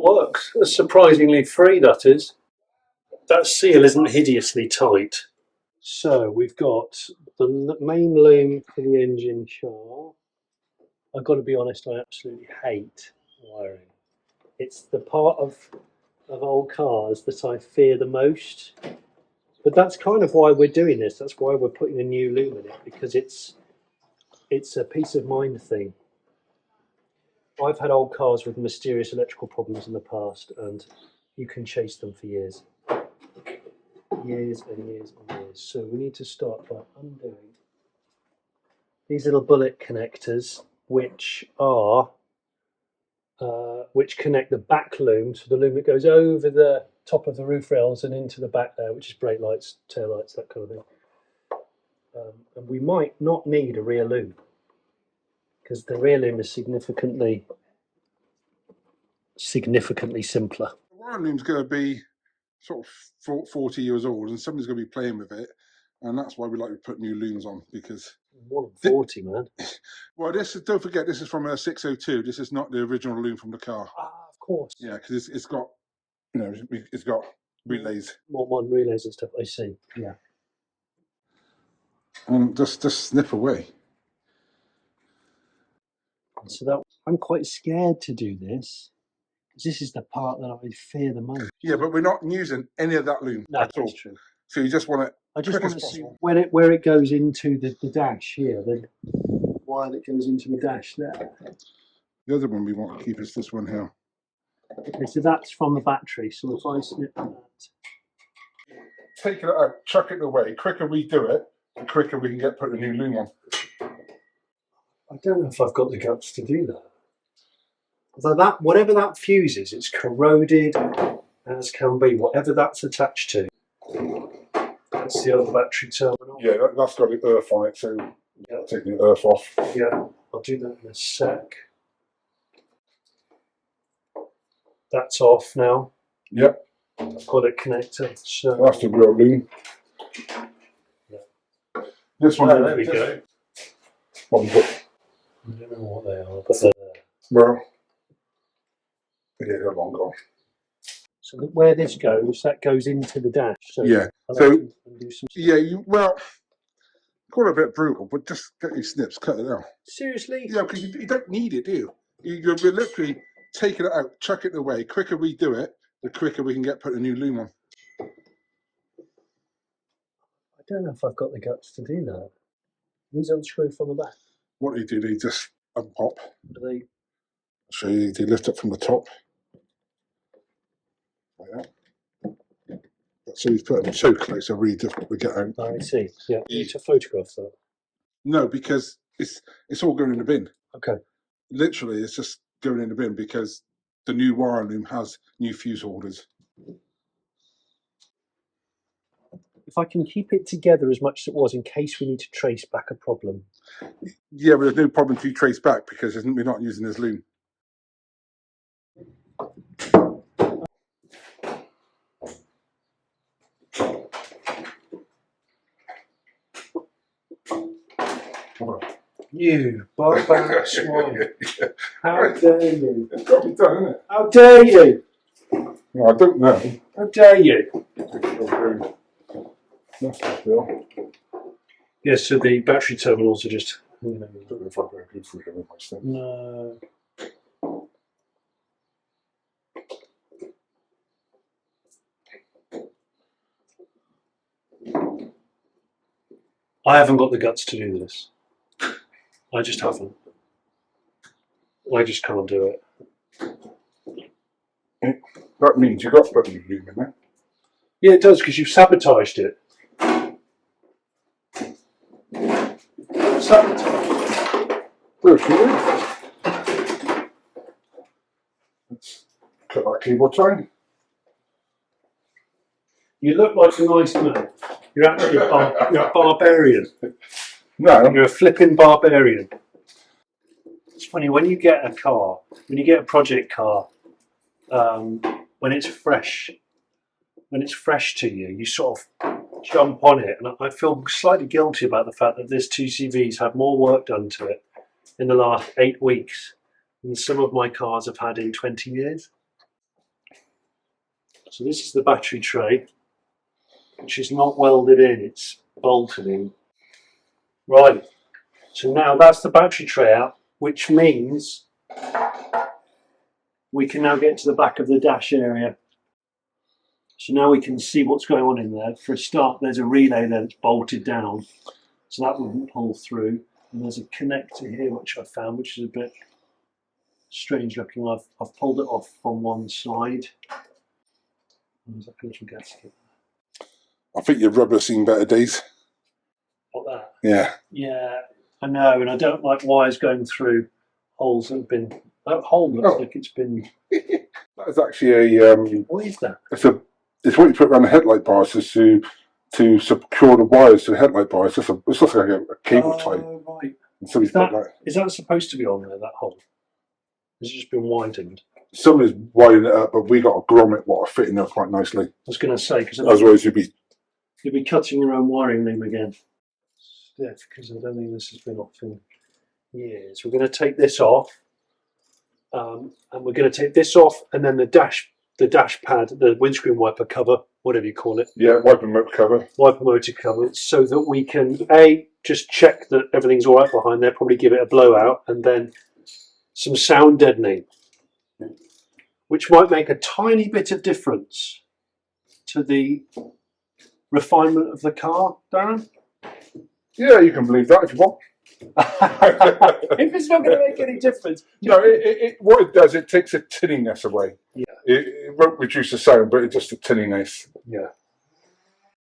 works. It's surprisingly free, that is. That seal isn't hideously tight. So we've got the main loom for the engine shaft. I've got to be honest, I absolutely hate wiring. It's the part of old cars that I fear the most. But that's kind of why we're doing this. That's why we're putting a new loom in it, because it's a peace of mind thing. I've had old cars with mysterious electrical problems in the past, and you can chase them for years. Years and years and years. So we need to start by undoing these little bullet connectors, which connect the back loom, so the loom that goes over the top of the roof rails and into the back there, which is brake lights, tail lights, that kind of thing. And we might not need a rear loom, because the rear loom is significantly simpler. The wire loom's going to be sort of 40 years old, and somebody's going to be playing with it, and that's why we like to put new looms on, because more than 40, man. Well, don't forget, this is from a 602. This is not the original loom from the car. Ah, of course. Yeah, because it's got, it's got relays. More modern relays and stuff. I see. Yeah. And just snip away. So that I'm quite scared to do this, because this is the part that I fear the most. Yeah, but we're not using any of that loom at all. That's true. So you just want it. I just want to see where it goes into the dash here, the wire that goes into the dash there. The other one we want to keep is this one here. Okay, so that's from the battery. So if I snip that, take it out, chuck it away. The quicker we do it, the quicker we can put a new loom on. I don't know if I've got the guts to do that. Although whatever that fuse is, it's corroded as can be. Whatever that's attached to. That's the other battery terminal. Yeah, that's got the earth on it, so yeah, taking the earth off. Yeah, I'll do that in a sec. That's off now. Yep. I've got it connected. So that's the real loom. Yeah. This one. Oh, there we go. I don't know what they are, but they're there. Well, yeah, they're long gone. So where this goes, that goes into the dash. So yeah. So yeah, well, call it a bit brutal, but just get your snips, cut it out. Seriously? Yeah, because you don't need it, do you? You're literally taking it out, chuck it away. The quicker we do it, the quicker we can put a new loom on. I don't know if I've got the guts to do that. These unscrew from the back. What do? They just unpop. Do they? So they lift it from the top. Like that. So you put them so close, they're really difficult to get out. Oh, I see. Yeah. You need to photograph that. No, because it's all going in the bin. Okay. Literally, it's just going in the bin because the new wire loom has new fuse holders. If I can keep it together as much as it was in case we need to trace back a problem. Yeah, but there's no problem to trace back because we're not using this loom. You barbaric swine. How dare you? It's got to be done, isn't it? How dare you? No, I don't know. How dare you? That's the deal. Yes, so the battery terminals are just... I don't know if I'm very good for it with my stuff. No. I haven't got the guts to do this. I just haven't. I just can't do it. That means you've got to put a new loom in there. Yeah, it does, because you've sabotaged it. Sabotage. Let's cut that keyboard time. You look like a nice man. You're actually you're a barbarian. No. You're a flipping barbarian. It's funny, when you get a car, when you get a project car, when it's fresh to you, you sort of jump on it. And I feel slightly guilty about the fact that this 2CV's had more work done to it in the last 8 weeks than some of my cars have had in 20 years. So this is the battery tray, which is not welded in, it's bolted in. Right, so now that's the battery tray out, which means we can now get to the back of the dash area. So now we can see what's going on in there. For a start, there's a relay there that's bolted down, so that wouldn't pull through. And there's a connector here, which I found, which is a bit strange looking. I've pulled it off from one side. There's like a little gasket. I think your rubber's seen better days. What, that? Yeah. Yeah, I know, and I don't like wires going through holes that have been. That hole looks like it's been. That is actually a. What is that? It's what you put around the headlight bars to secure the wires to the headlight bars. It's just like a cable tie. Oh, right. And so Is that supposed to be on there, that hole? Has it just been widened? Somebody's widening it up, but we got a grommet what fit in there quite nicely. I was going to say, because otherwise you'd be cutting your own wiring loom again. Yeah, because I don't think this has been off in years. We're going to take this off, and we're going to take this off, and then the dash pad, the windscreen wiper cover, whatever you call it. Yeah, wiper motor cover. Wiper motor cover, so that we can just check that everything's all right behind there. Probably give it a blowout, and then some sound deadening, which might make a tiny bit of difference to the refinement of the car, Darren. Yeah, you can believe that if you want. If it's not going to make any difference. No, what it does, it takes the tinniness away. Yeah. It won't reduce the sound, but it's just the tinniness. Yeah.